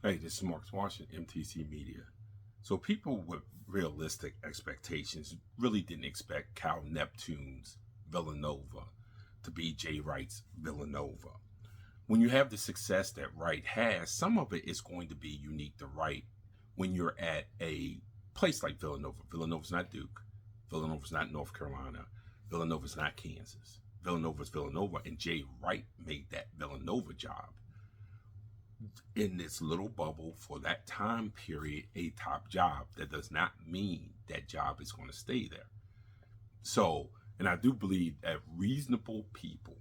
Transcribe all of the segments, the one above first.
Hey, this is Marcus Washington, MTC Media. So people with realistic expectations really didn't expect Cal Neptune's Villanova to be Jay Wright's Villanova. When you have the success that Wright has, some of it is going to be unique to Wright when you're at a place like Villanova. Villanova's not Duke. Villanova's not North Carolina. Villanova's not Kansas. Villanova's Villanova, and Jay Wright made that Villanova job in this little bubble for that time period a top job. That does not mean that job is going to stay there. So, and I do believe that reasonable people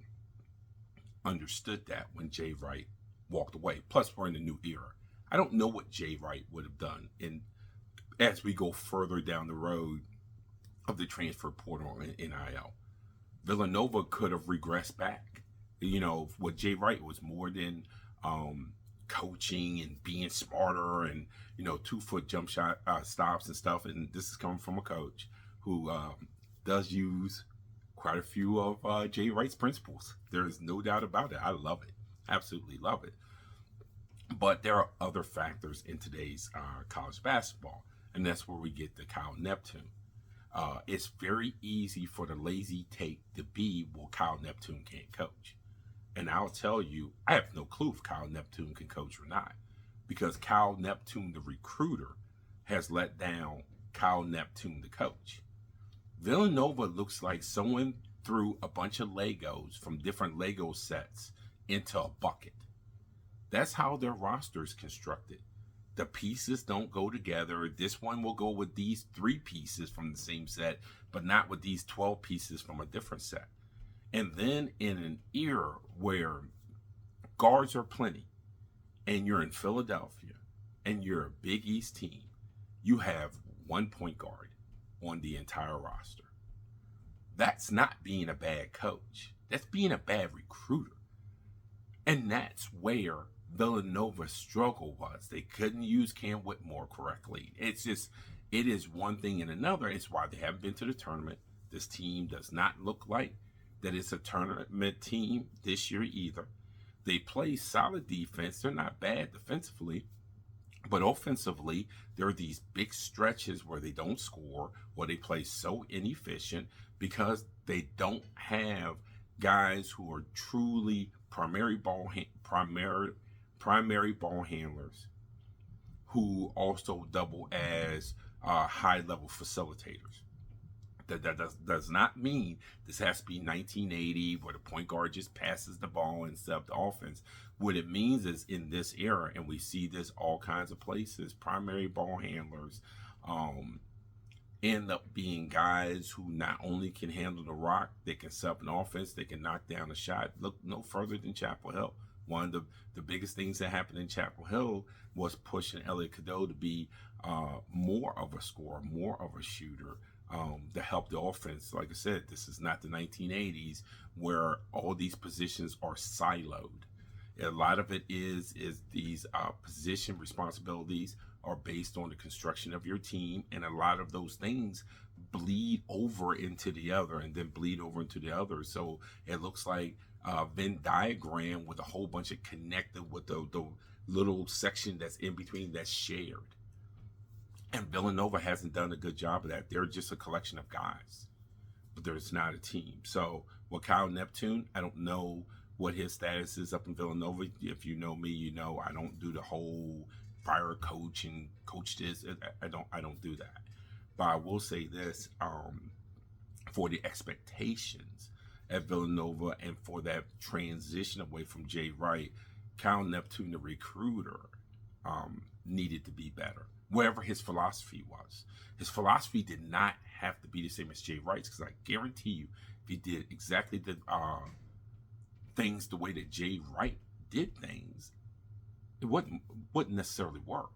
understood that when Jay Wright walked away. Plus, we're in a new era. I don't know what Jay Wright would have done as we go further down the road of the transfer portal and NIL. Villanova could have regressed back. You know, what Jay Wright was more than coaching and being smarter and, 2-foot jump shot stops and stuff. And this is coming from a coach who does use quite a few of Jay Wright's principles. There is no doubt about it. I love it. Absolutely love it. But there are other factors in today's college basketball, and that's where we get the Cal Neptune. It's very easy for the lazy take to be, well, Cal Neptune can't coach. And I'll tell you, I have no clue if Cal Neptune can coach or not, because Cal Neptune, the recruiter, has let down Cal Neptune, the coach. Villanova looks like someone threw a bunch of Legos from different Lego sets into a bucket. That's how their roster is constructed. The pieces don't go together. This one will go with these 3 pieces from the same set, but not with these 12 pieces from a different set. And then in an era where guards are plenty, and you're in Philadelphia, and you're a Big East team, you have 1 point guard on the entire roster. That's not being a bad coach. That's being a bad recruiter. And that's where Villanova's struggle was. They couldn't use Cam Whitmore correctly. It is one thing and another. It's why they haven't been to the tournament. This team does not look like that it's a tournament team this year either. They play solid defense. They're not bad defensively, but offensively, there are these big stretches where they don't score, or they play so inefficient because they don't have guys who are truly primary ball handlers who also double as high-level facilitators. That does not mean this has to be 1980 where the point guard just passes the ball instead of the offense. What it means is in this era, and we see this all kinds of places, primary ball handlers end up being guys who not only can handle the rock, they can set up an offense, they can knock down a shot. Look no further than Chapel Hill. One of the biggest things that happened in Chapel Hill was pushing Elliot Cadeau to be more of a scorer, more of a shooter, to help the offense. Like I said, this is not the 1980s where all these positions are siloed. A lot of it is these position responsibilities are based on the construction of your team, and a lot of those things bleed over into the other and then bleed over into the other. So it looks like a Venn diagram with a whole bunch of connected with the little section that's in between that's shared. And Villanova hasn't done a good job of that. They're just a collection of guys, but there's not a team. So with Cal Neptune, I don't know what his status is up in Villanova. If you know me, you know I don't do the whole fire a coach and coach this. I don't do that. But I will say this, for the expectations at Villanova and for that transition away from Jay Wright, Cal Neptune, the recruiter, needed to be better. Wherever his philosophy was. His philosophy did not have to be the same as Jay Wright's, because I guarantee you, if he did exactly the things the way that Jay Wright did things, it wouldn't necessarily work.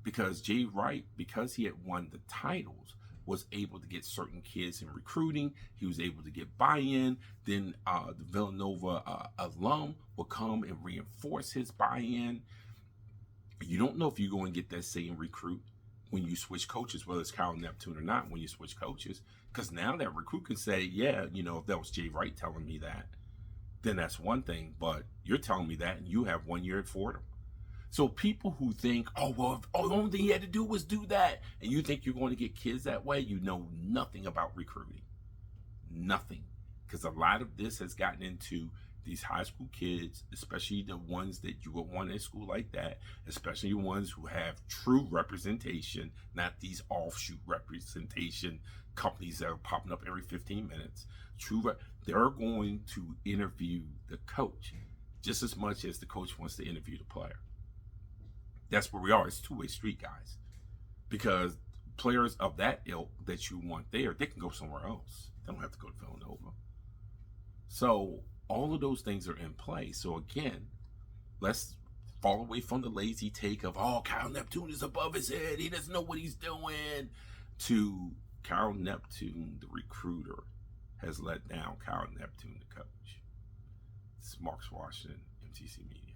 Because Jay Wright, because he had won the titles, was able to get certain kids in recruiting. He was able to get buy-in. Then the Villanova alum will come and reinforce his buy-in. You don't know if you're going to get that same recruit when you switch coaches, whether it's Cal Neptune or not, when you switch coaches. Because now that recruit can say, yeah, if that was Jay Wright telling me that, then that's one thing. But you're telling me that, and you have 1 year at Fordham. So people who think, oh, well, the only thing he had to do was do that, and you think you're going to get kids that way, you know nothing about recruiting. Nothing. Because a lot of this has gotten into these high school kids, especially the ones that you would want in a school like that, especially the ones who have true representation, not these offshoot representation companies that are popping up every 15 minutes. They're going to interview the coach just as much as the coach wants to interview the player. That's where we are. It's a two-way street, guys. Because players of that ilk that you want there, they can go somewhere else. They don't have to go to Villanova. So all of those things are in play. So again, let's fall away from the lazy take of, oh, Kyle Neptune is above his head, he doesn't know what he's doing, to Kyle Neptune, the recruiter, has let down Kyle Neptune, the coach. This is Marcus Washington, MTC Media.